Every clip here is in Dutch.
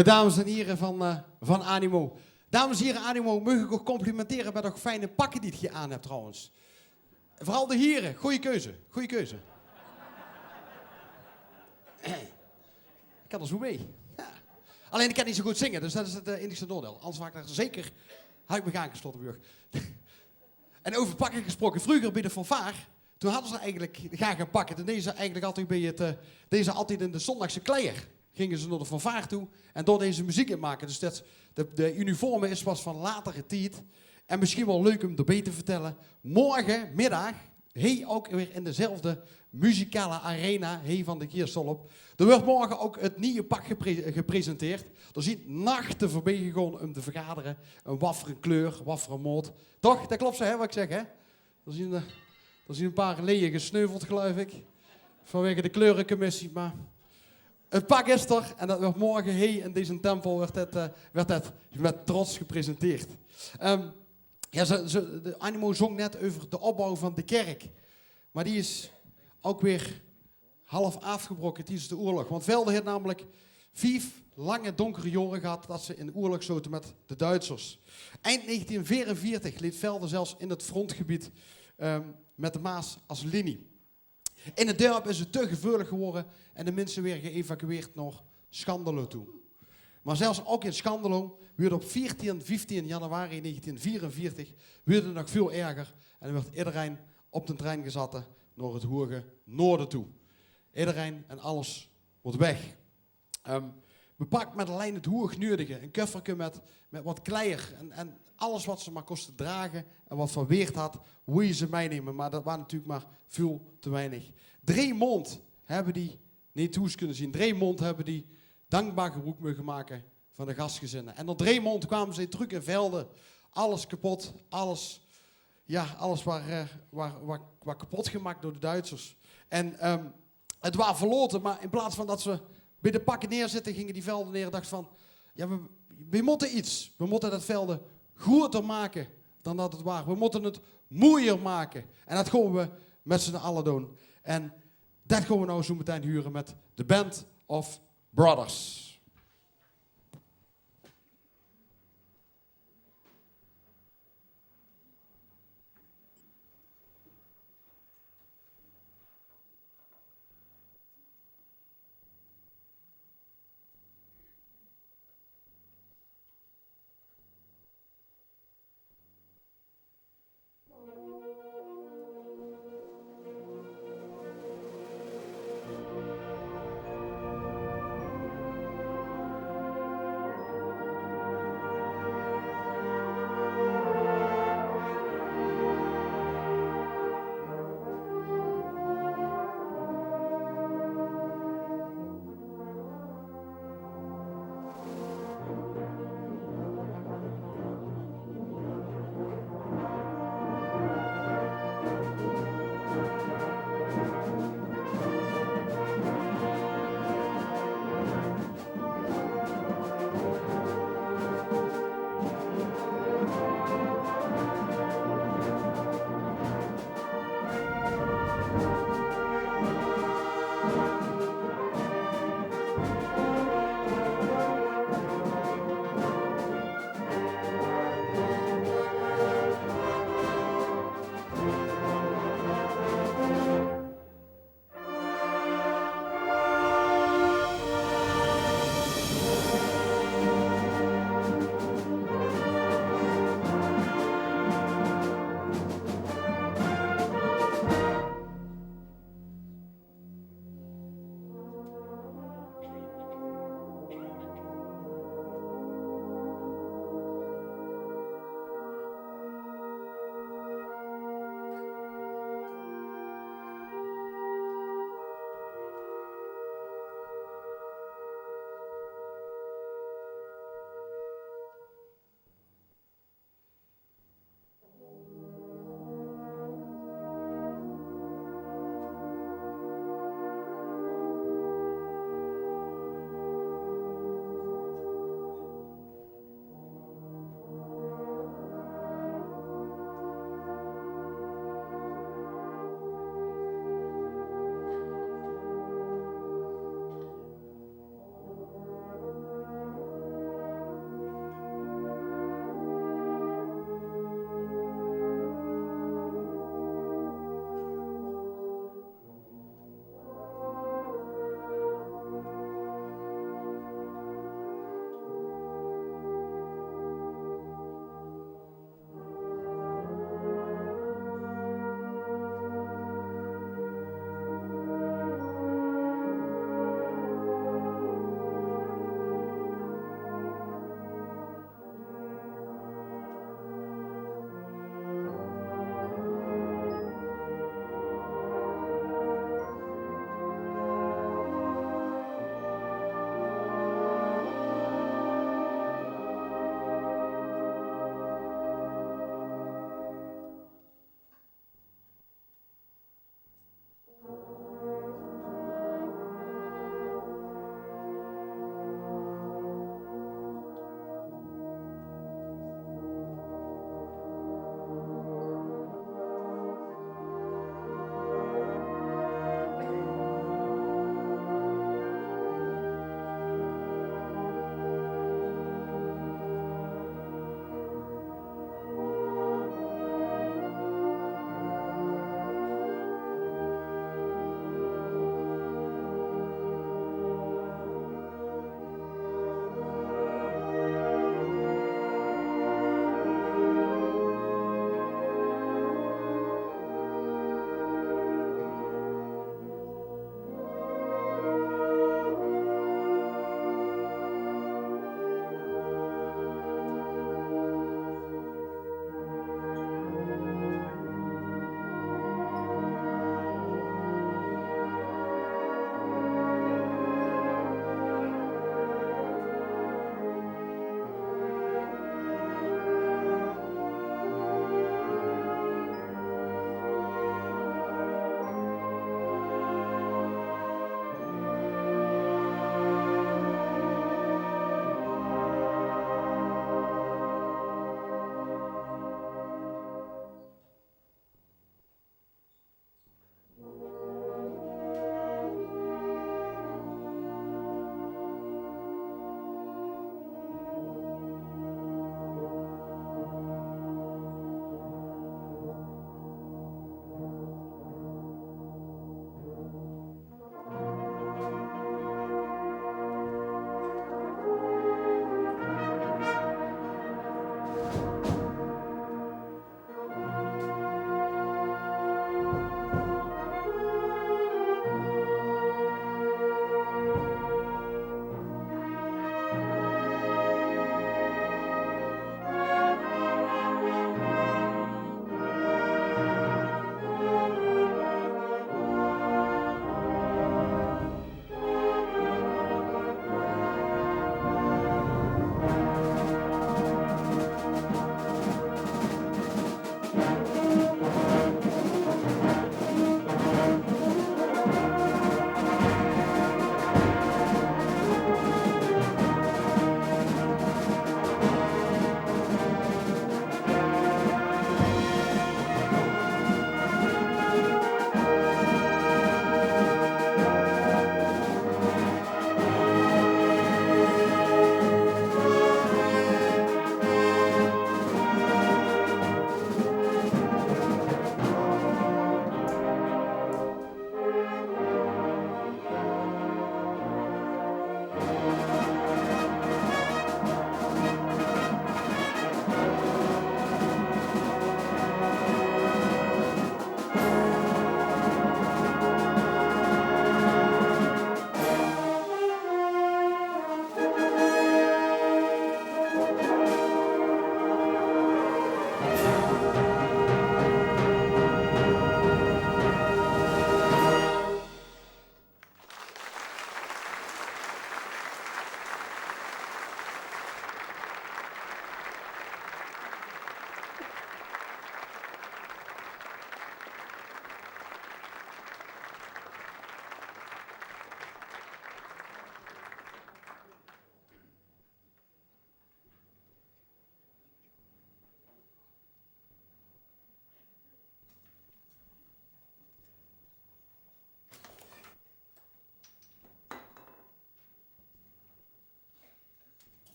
De dames en heren van Animo. Dames en heren, Animo, mag ik ook complimenteren met nog fijne pakken die je aan hebt trouwens. Vooral de heren, goeie keuze, goeie keuze. Ik kan er zo mee. Ja. Alleen ik kan niet zo goed zingen, dus dat is het enige nadeel. Anders had ik daar zeker, had ik me aangesloten burg. En over pakken gesproken, vroeger bij de fanfare, toen hadden ze eigenlijk graag een pakken. Toen deden ze eigenlijk altijd altijd in de zondagse kleier. Gingen ze naar de fanfare toe en door deze muziek in maken. Dus de uniformen is pas van latere tijd. En misschien wel leuk om erbij te vertellen. Morgenmiddag, ook weer in dezelfde muzikale arena, van de Kierstolp. Er wordt morgen ook het nieuwe pak gepresenteerd. Er zijn nachten voorbij gegaan om te vergaderen. Een waffere kleur, waffere moot. Toch? Dat klopt zo, hè, wat ik zeg, hè? Er zijn een paar leden gesneuveld, geloof ik. Vanwege de kleurencommissie, maar... Het pak is er en dat wordt morgen in deze tempel werd het met trots gepresenteerd. De Animo zong net over de opbouw van de kerk. Maar die is ook weer half afgebroken tijdens de oorlog. Want Velde heeft namelijk 5 lange donkere jaren gehad dat ze in oorlog zoten met de Duitsers. Eind 1944 liet Velde zelfs in het frontgebied met de Maas als linie. In het dorp is het te gevoelig geworden en de mensen weer geëvacueerd naar Schandelo toe. Maar zelfs ook in Schandelo werd op 15 januari 1944 werd het nog veel erger. En er werd iedereen op de trein gezet naar het hoge noorden toe. Iedereen en alles wordt weg. We pakken met alleen het hoognodige, een koffertje met wat kleier en alles wat ze maar kosten dragen en wat verweerd had, hoe je ze meenemen. Maar dat was natuurlijk maar veel te weinig. 3 maanden hebben die, niet hoe ze kunnen zien, 3 maanden hebben die dankbaar gebruik mogen maken van de gastgezinnen. En na 3 maanden kwamen ze terug in Velden. Alles kapot, alles was kapot gemaakt door de Duitsers. En het was verloten, maar in plaats van dat ze bij de pakken neerzitten, gingen die velden neer en dachten van, ja, we moeten iets. We moeten dat velden groter maken dan dat het was. We moeten het mooier maken. En dat gaan we met z'n allen doen. En dat gaan we nou zo meteen huren met de Band of Brothers.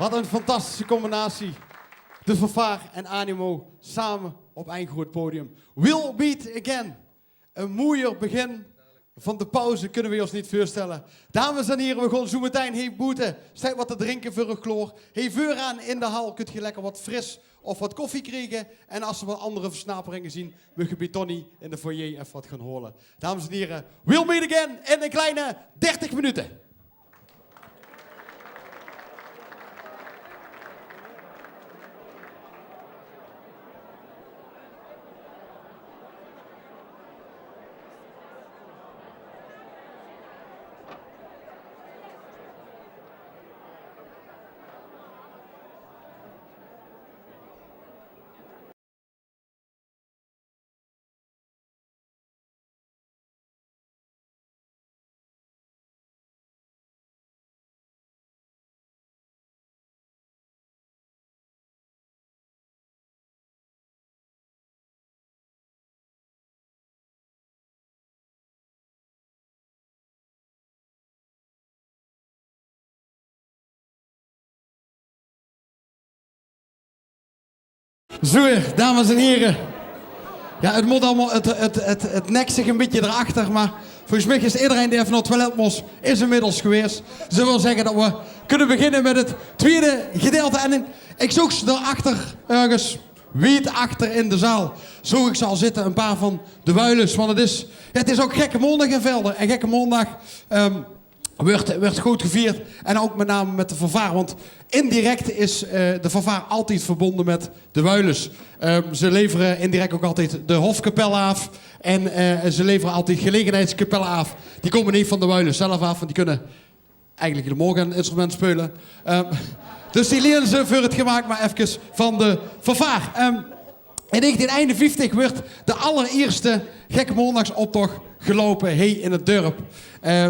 Wat een fantastische combinatie. De fanfare en Animo samen op één groot podium. We'll meet again. Een mooier begin van de pauze kunnen we ons niet voorstellen. Dames en heren, we gaan zo meteen heen boeten. Stel wat te drinken voor een chloor. Hey, vooraan in de hal kunt je lekker wat fris of wat koffie krijgen. En als we wat andere versnaperingen zien, we gaan bij Tony in de foyer even wat gaan holen. Dames en heren, we'll meet again in een kleine 30 minuten. Zo, dames en heren. Ja, het moet allemaal, het nekt zich een beetje erachter, maar volgens mij is iedereen die even naar het toilet moest, is inmiddels geweest. Ze wil zeggen dat we kunnen beginnen met het tweede gedeelte. En ik zoek ze daarachter, ergens, wiet achter in de zaal. Zoek ik ze al zitten, een paar van de wuilens. Want het is ook Gekke Maandag in Velden. En Gekke Maandag werd goed gevierd. En ook met name met de fanfare. Want indirect is de fanfare altijd verbonden met de wuilens. Ze leveren indirect ook altijd de hofkapellen af. En ze leveren altijd gelegenheidskapellen af. Die komen niet van de wuilens zelf af. Want die kunnen eigenlijk helemaal geen instrument spelen. Dus die leren ze voor het gemaakt maar even van de fanfare. In 1951 werd de allereerste Gekke Maandagsoptocht gelopen in het dorp.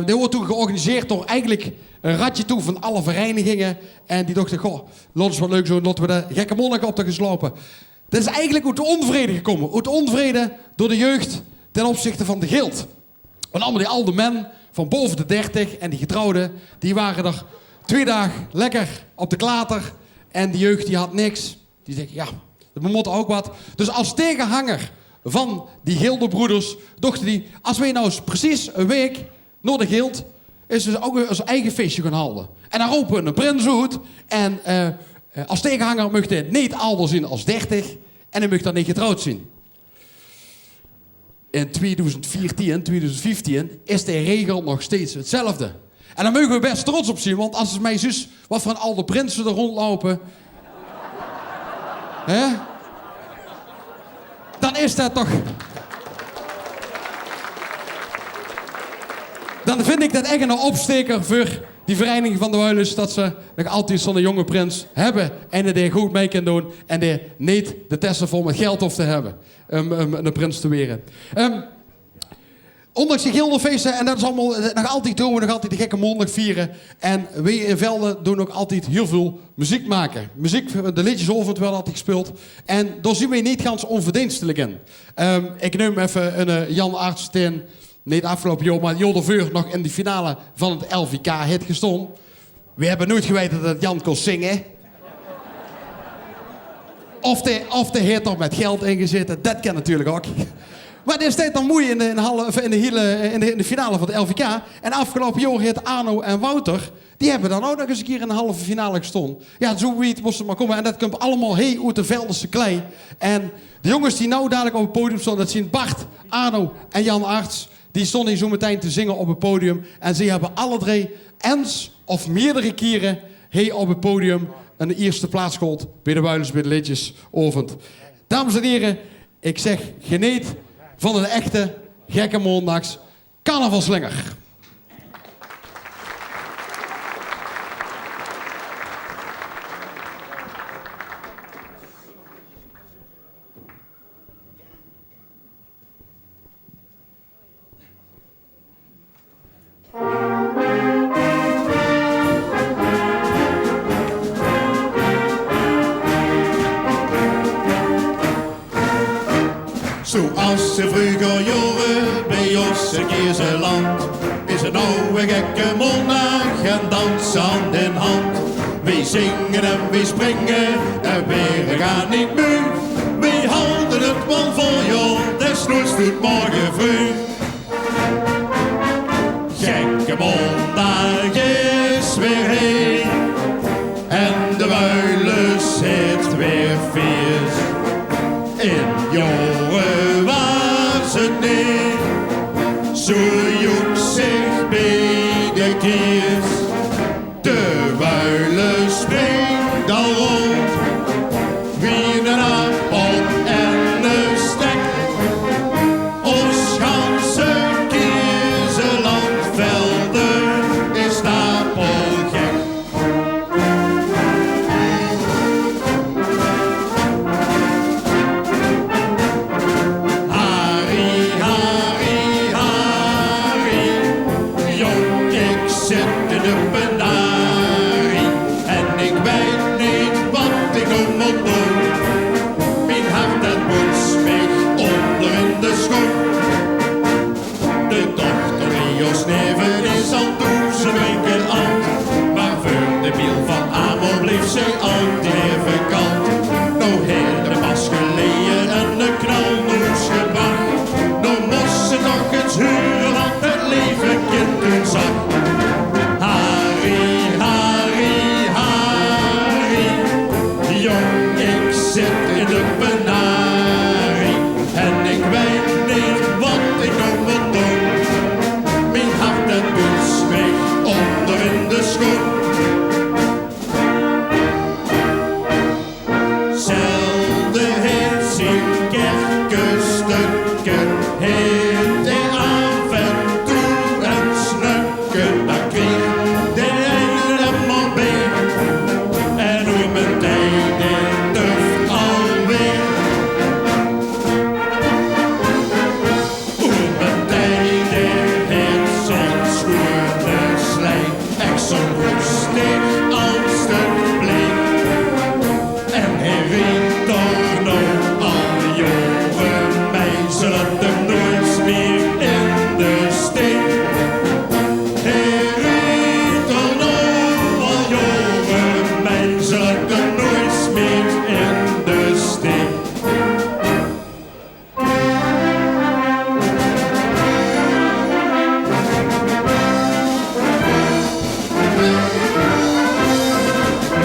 Die wordt toen georganiseerd door eigenlijk een ratje toe van alle verenigingen. En die dachten, goh, laten we wat leuk zo, laten we de Gekke Maandagsoptocht eens lopen. Dat is eigenlijk uit de onvrede gekomen. Uit de onvrede door de jeugd ten opzichte van de gild. Want allemaal die oude men van boven de 30 en die getrouwden, die waren er 2 dagen lekker op de klater. En die jeugd die had niks. Die zeggen, ja, we moeten ook wat. Dus als tegenhanger van die gildebroeders dachten die, als wij nou eens precies een week naar de gild, is dus ook een eigen feestje gaan houden. En dan roepen we een prins uit. En als tegenhanger mag hij niet ouder zijn als 30. En hij mag dan niet getrouwd zijn. In 2014, 2015 is de regel nog steeds hetzelfde. En daar mogen we best trots op zijn. Want als het mij zus wat voor een oude prinsen er rondlopen, hè? Dan is dat toch... Dan vind ik dat echt een opsteker voor die vereniging van de wuilens, dat ze nog altijd zo'n jonge prins hebben en die goed mee kan doen en die niet de testen vol met geld hoeft te hebben om een prins te weren. Ondanks die gildenfeesten, en dat is allemaal nog altijd doen we nog altijd de Gekke Maandag vieren. En wij in Velden doen ook altijd heel veel muziek maken. Muziek, de liedjesavond werd altijd gespeeld. En daar zien we niet ganz onverdienstelijk in. Ik neem even een Jan Aartsen, niet afgelopen jaar, maar jaar daarvoor nog in de finale van het LVK heeft gestaan. We hebben nooit geweten dat Jan kon zingen. Of de heeft er met geld in gezeten, dat kan natuurlijk ook. Maar er staat dan mooi in de finale van de LVK. En afgelopen jaar heeft Arno en Wouter, die hebben dan ook nog eens een keer in de halve finale gestaan. Ja, zo wie het moest er maar komen. En dat komt allemaal uit de Veldense klei. En de jongens die nou dadelijk op het podium staan, dat zijn Bart, Arno en Jan Aerts. Die stonden zo meteen te zingen op het podium. En ze hebben alle 3 eens of meerdere keren op het podium een eerste plaats gehaald bij de Wuilens bij de liedjesavond. Dames en heren, ik zeg geniet van een echte Gekke Maandags carnavalslinger. Zoals ze vroeger jaren bij ons in Keerseland, is het nou een Gekke Maandag en dans hand in hand. We zingen en we springen en we gaan niet moe. We houden het wel vol, joh, desnoods doet morgen vroeg. Gekke maandag is weer heen en de muilen zit weer vies. In jongen was het niet, zo joek zich bij de kies. De muilen springt al rond, wie een appel en een stek. Ons ganse kiezenlandvelden is stapelgek. Harry, Harry, Harry, jong, ik zit in de penarie en ik weet niet wat ik nog moet doen. Mijn hart dat moet mij onder in de schoen. De dochter die ons neven is al toen ze winkel aan, maar voor de biel van Amel bleef ze altijd even kant. Nou heel de pas geleden en de knalmoes gebracht. Nou moest ze nog eens huren wat het leven kind toen zag. Harry, Harry, Harry, jong, ik zit in de penarie en ik weet niet wat ik nog moet doen. Mijn hart dat doet mij onder in de schoen. Zelden heeft zijn kerkenstukken, heeft hij af en toe een snukken. Dan kreeg de ene helemaal bij en hoe meteen de duft alweer. Hoe meteen de heeft zo'n schoene slijk, echt zo'n roestig als een bleek. En hij riep toch nog al jongen meisje, laat hem nooit meer in de steek. Hij riep toch nog al jongen meisje, laat hem nooit meer in de steek.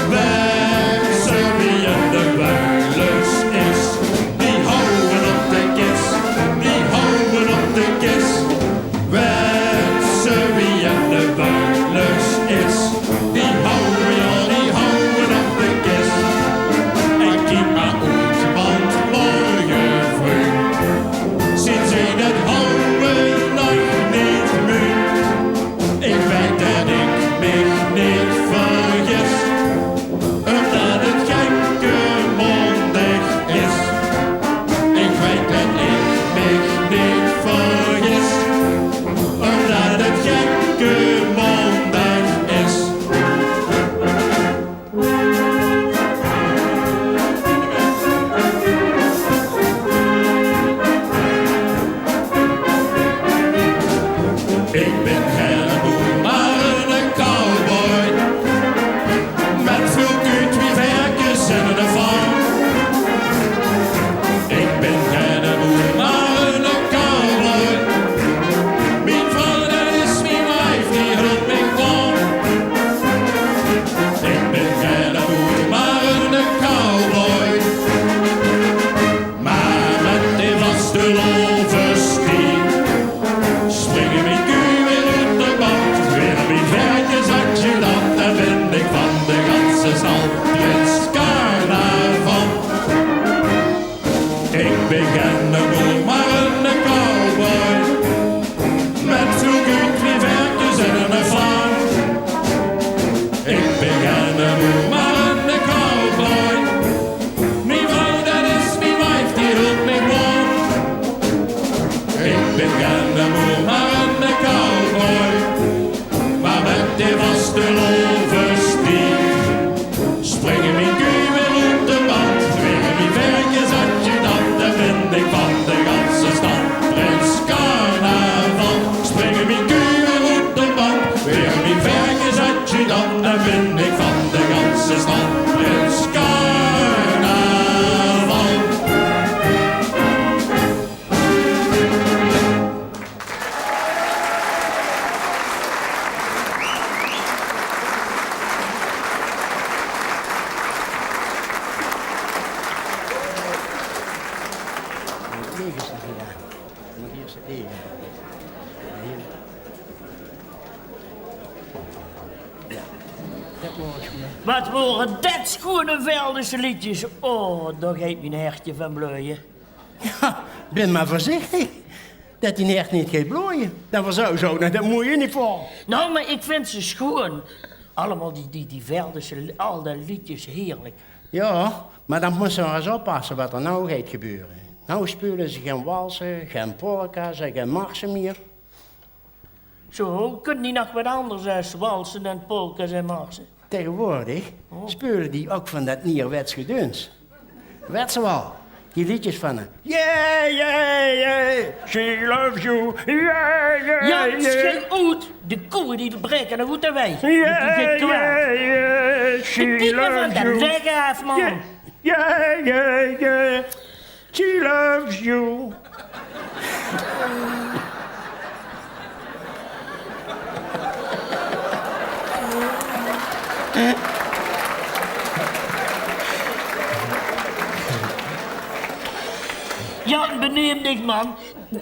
Mensen wie in de wuilens is, die houden op de kist, die houden op de kist. Mensen wie in de wuilens is, die houden, ja, die houden op de kist. En kijk maar uit, want morgen vroeg zien zij dat houden nog niet meer. Ik weet dat ik mij niet vergis, omdat het gekke mondig is. Ik weet dat ik mij niet vergis, omdat het gekke mondig is. Ik ben geen boer, maar een cowboy, met veel kuit, wie werkers en een farm. Ik ben geen boer, maar een cowboy. Mijn vrouw, dat is mijn wijf, die houdt mij warm. Ik ben geen boer, maar een cowboy, maar met die vaste lovenstiek springen mijn koeien weer uit de band. Weer mijn veertjes adjudant, en ben ik van de ganse stal prins carnaval. Ik ben geen boer, maar een cowboy, met veel kuit, wie veertjes en een farm. Ik ben geen boer, maar een cowboy. Mijn vrouw, dat is mijn wijf, die houdt mij warm. Ik ben geen boer, maar een cowboy, maar met die vaste lovenstiek springen mijn koeien weer op de band. Weer mijn veertjes adjudant, en ben ik van de Tegen ze gedaan. Maar hier is het tegen. Hier. Ja, dat was goed. Wat waren dat schone Veldense liedjes? Oh, daar geeft mijn hertje van bloeien. Ja, ben maar voorzichtig. Dat die echt niet gaat bloeien. Dat was zo, dat moet je niet voor. Nou, maar ik vind ze schoon. Allemaal die Veldense, al die liedjes heerlijk. Ja, maar dan moet ze maar eens oppassen wat er nou gaat gebeuren. Nou spelen ze geen walsen, geen polka's en geen marsen meer. Zo, kunnen die nog wat anders als walsen en polka's en marsen? Tegenwoordig spelen die ook van dat nieuwerwets gedeuns. Weet ze wel? Die liedjes van een... Yeah, yeah, yeah, she loves you. Yeah, yeah, Ja, het is yeah. geen oud. De koeien die breken een goed wij. Yeah, yeah, yeah, Ik she piet me van loves dat you. weg af, man. Yeah, yeah, yeah, yeah, she loves you. Ja, beneem dich, man.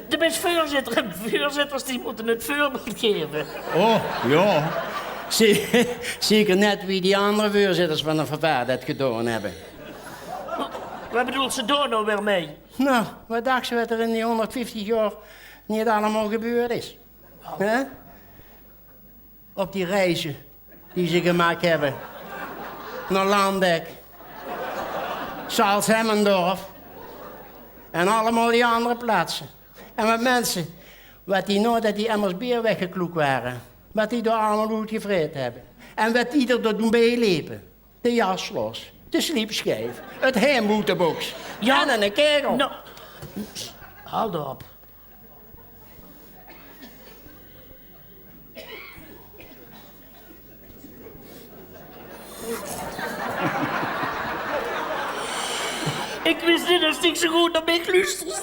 De best voorzitter en voorzitters die moeten het voorbeeld geven. Oh, ja. Zeker net wie die andere voorzitters van de vervaar dat gedaan hebben. Wat bedoelt ze daar nou weer mee? Nou, wat dacht je wat er in die 150 jaar niet allemaal gebeurd is? Hè? Op die reizen die ze gemaakt hebben. Naar Landek. Salzhemmendorf. En allemaal die andere plaatsen. En met mensen, wat die nou dat die emmers bier weggekloekt waren. Wat die door allemaal goed gevreten hebben. En wat die er door doen bijlepen. De jaslos, de sliepschijf, het heemboetebox. Ja, en een kegel. Nou, houd op. Ik wist niet dat ik zo goed naar mij luisterde.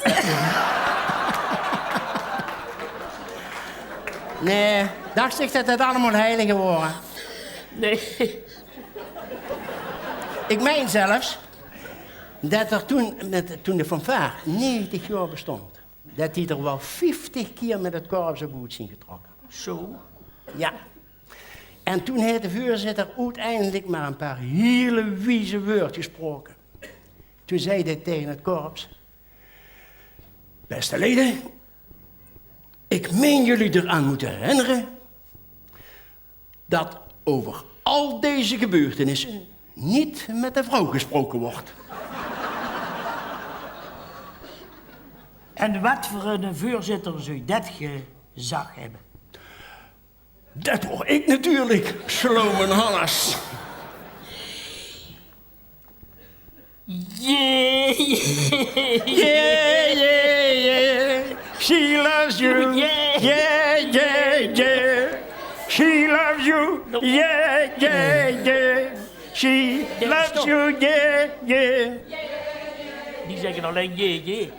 Nee, dacht ik dat het allemaal heilige waren. Nee. Ik meen zelfs dat er toen de fanfare 90 jaar bestond, dat die er wel 50 keer met het korps op boet zien getrokken. Zo. Ja. En toen heeft de voorzitter uiteindelijk maar een paar hele wieze woorden gesproken. Toen zei hij tegen het korps: beste leden, ik meen jullie eraan moeten herinneren dat over al deze gebeurtenissen niet met de vrouw gesproken wordt. En wat voor een voorzitter zou dat gezag hebben? Dat word ik natuurlijk, Sloman Hannes. Yeah, Yeah, yeah, yeah. She loves you. Yeah. Yeah, yeah, yeah. She loves you. Yeah, yeah, yeah. She loves you. Yeah, yeah. Die zeggen alleen jee.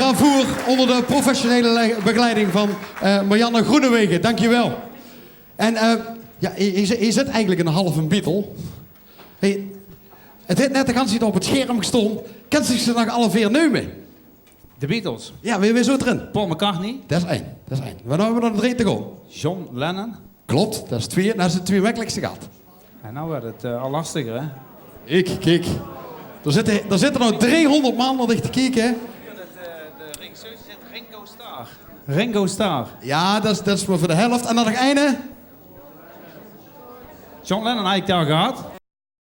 gaan voer onder de professionele begeleiding van Marianne Groenewegen. Dankjewel. En ja, je zit eigenlijk een halve Beatle. Hey, het heeft net de hele tijd op het scherm gestaan. Kent ze nog alle 4 nemen? De Beatles. Ja, weer zo erin. Paul McCartney. Dat is 1. Dat is 1. Waar hebben we dan 3 te gaan? John Lennon. Klopt, dat is 2. Dat is het 2 makkelijkste gehad. En nou werd het al lastiger, hè? Kijk. Er zitten nou 300 man naar dicht te kijken, hè? De regisseur zit Ringo Starr. Ringo Starr. Ja, dat is maar voor de helft. En dan nog einde. John Lennon had ik daar gehad.